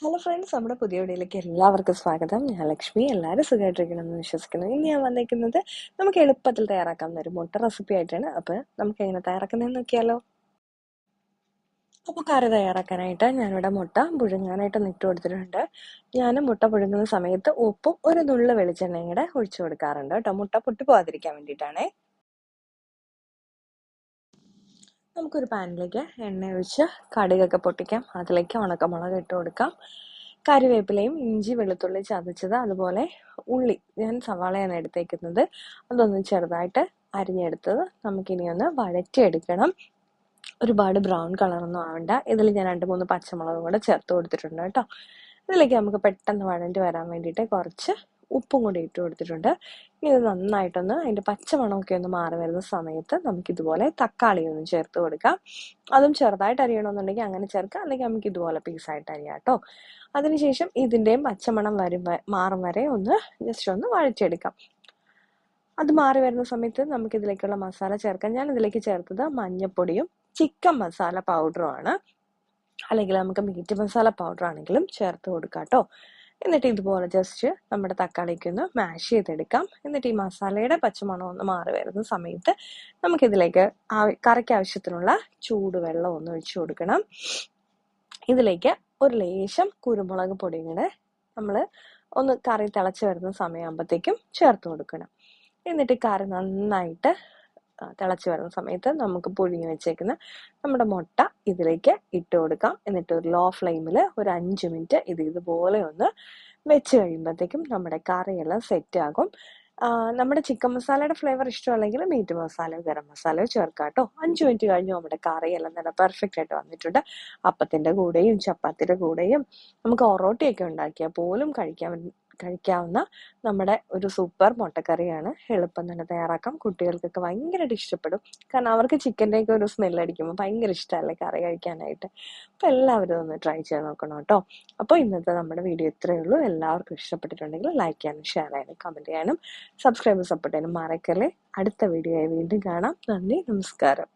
Hello friends, നമ്മുടെ പുതിയ വീഡിയോയിലേക്ക് എല്ലാവർക്കും സ്വാഗതം. ഞാൻ ലക്ഷ്മി. എല്ലാവരും സുഖമായിട്ടിരിക്കണമെന്ന് വിശ്വസിക്കുന്നു. ഇന്ന് ഞാൻ വന്നിരിക്കുന്നത് നമുക്ക് എളുപ്പത്തിൽ തയ്യാറാക്കാവുന്ന ഒരു മുട്ട റെസിപ്പി ആയിട്ടാണ്. അപ്പോൾ നമുക്ക് എങ്ങനെ തയ്യാറാക്കുന്നതെന്ന് നോക്കിയാലോ. അപ്പോൾ കറി തയ്യാറാക്കാനായിട്ട് ഞാനിവിടെ മുട്ട പുഴുങ്ങാനായിട്ട് ഇട്ട് കൊടുത്തിട്ടുണ്ട്. ഞാൻ മുട്ട പുഴുങ്ങുന്ന സമയത്ത് ഉപ്പും ഒരു നുള്ളു വെളിച്ചെണ്ണയും കൂടെ ഒഴിച്ചു കൊടുക്കാറുണ്ട് കേട്ടോ, മുട്ട പൊട്ടി പോകാതിരിക്കാൻ വേണ്ടിയിട്ടാണേ. നമുക്കൊരു പാനിലേക്ക് എണ്ണ ഒഴിച്ച് കടുകൊക്കെ പൊട്ടിക്കാം. അതിലേക്ക് ഉണക്കമുളക് ഇട്ട് കൊടുക്കാം. കറിവേപ്പിലയും ഇഞ്ചി വെളുത്തുള്ളി ചതച്ചത്, അതുപോലെ ഉള്ളി, ഞാൻ സവാളയാണ് എടുത്തേക്കുന്നത്, അതൊന്ന് ചെറുതായിട്ട് അരിഞ്ഞെടുത്തത് നമുക്കിനി ഒന്ന് വഴറ്റിയെടുക്കണം. ഒരുപാട് ബ്രൗൺ കളറൊന്നും ആവണ്ട. ഇതിൽ ഞാൻ 2-3 പച്ചമുളകും കൂടെ ചേർത്ത് കൊടുത്തിട്ടുണ്ട് കേട്ടോ. ഇതിലേക്ക് നമുക്ക് പെട്ടെന്ന് വഴണ്ടി വരാൻ വേണ്ടിയിട്ട് കുറച്ച് ഉപ്പും കൂടി ഇട്ട് കൊടുത്തിട്ടുണ്ട്. ഇനി ഇത് നന്നായിട്ടൊന്ന് അതിൻ്റെ പച്ചമണമൊക്കെ ഒന്ന് മാറി വരുന്ന സമയത്ത് നമുക്കിതുപോലെ തക്കാളി ഒന്ന് ചേർത്ത് കൊടുക്കാം. അതും ചെറുതായിട്ട് അരിയണമെന്നുണ്ടെങ്കിൽ അങ്ങനെ ചേർക്കാം, അല്ലെങ്കിൽ നമുക്ക് ഇതുപോലെ പീസായിട്ട് അരിയാം കേട്ടോ. അതിനുശേഷം ഇതിൻ്റെയും പച്ചമണം മാറും വരെ ഒന്ന് ജസ്റ്റ് ഒന്ന് വഴറ്റിയെടുക്കാം. അത് മാറി വരുന്ന സമയത്ത് നമുക്ക് ഇതിലേക്കുള്ള മസാല ചേർക്കാം. ഞാൻ ഇതിലേക്ക് ചേർത്തത് മഞ്ഞപ്പൊടിയും ചിക്കൻ മസാല പൗഡറുമാണ്, അല്ലെങ്കിൽ നമുക്ക് മീറ്റ് മസാല പൗഡർ ആണെങ്കിലും ചേർത്ത് കൊടുക്കാം കേട്ടോ. എന്നിട്ട് ഇതുപോലെ ജസ്റ്റ് നമ്മുടെ തക്കാളിക്ക് ഒന്ന് മാഷ് ചെയ്തെടുക്കാം. എന്നിട്ട് ഈ മസാലയുടെ പച്ചമണം ഒന്ന് മാറി വരുന്ന സമയത്ത് നമുക്കിതിലേക്ക് കറിക്ക് ആവശ്യത്തിനുള്ള ചൂടുവെള്ളം ഒന്ന് ഒഴിച്ചു കൊടുക്കണം. ഇതിലേക്ക് ഒരു ലേശം കുരുമുളക് പൊടിയും കൂടെ നമ്മൾ ഒന്ന് കറി തിളച്ച് വരുന്ന സമയമാകുമ്പോഴത്തേക്കും ചേർത്ത് കൊടുക്കണം. എന്നിട്ട് കറി നന്നായിട്ട് തിളച്ച് വരുന്ന സമയത്ത് നമുക്ക് പുഴുങ്ങി വെച്ചേക്കുന്ന നമ്മുടെ മുട്ട ഇതിലേക്ക് ഇട്ട് കൊടുക്കാം. എന്നിട്ട് ഒരു ലോ ഫ്ലെയിമിൽ ഒരു 5 മിനിറ്റ് ഇതുപോലെ ഒന്ന് വെച്ച് കഴിയുമ്പോഴത്തേക്കും നമ്മുടെ കറിയെല്ലാം സെറ്റ് ആകും. നമ്മുടെ ചിക്കൻ മസാലയുടെ ഫ്ലേവർ ഇഷ്ടമല്ലെങ്കിൽ മീറ്റ് മസാലയോ ഗരം മസാലയോ ചേർക്കാം കേട്ടോ. 5 മിനിറ്റ് കഴിഞ്ഞ് നമ്മുടെ കറിയെല്ലാം നല്ല പെർഫെക്റ്റ് ആയിട്ട് വന്നിട്ടുണ്ട്. അപ്പത്തിൻ്റെ കൂടെയും ചപ്പാത്തിയുടെ കൂടെയും നമുക്ക് ഒറോട്ടിയൊക്കെ ഉണ്ടാക്കിയാൽ പോലും കഴിക്കാവുന്ന നമ്മുടെ ഒരു സൂപ്പർ മുട്ടക്കറിയാണ്. എളുപ്പം തന്നെ തയ്യാറാക്കാം. കുട്ടികൾക്കൊക്കെ ഭയങ്കരമായിട്ട് ഇഷ്ടപ്പെടും. കാരണം അവർക്ക് ചിക്കൻ്റെയൊക്കെ ഒരു സ്മെല്ലടിക്കുമ്പോൾ ഭയങ്കര ഇഷ്ടമല്ലേ കറി കഴിക്കാനായിട്ട്. അപ്പോൾ എല്ലാവരും ഒന്ന് ട്രൈ ചെയ്ത് നോക്കണം കേട്ടോ. അപ്പോൾ ഇന്നത്തെ നമ്മുടെ വീഡിയോ ഇത്രയേ ഉള്ളൂ. എല്ലാവർക്കും ഇഷ്ടപ്പെട്ടിട്ടുണ്ടെങ്കിൽ ലൈക്ക് ചെയ്യാനും ഷെയർ ചെയ്യാനും കമൻറ്റ് ചെയ്യാനും സബ്സ്ക്രൈബ് സപ്പോർട്ട് ചെയ്യാനും മറക്കല്ലേ. അടുത്ത വീഡിയോ ആയി വീണ്ടും കാണാം. നന്ദി, നമസ്കാരം.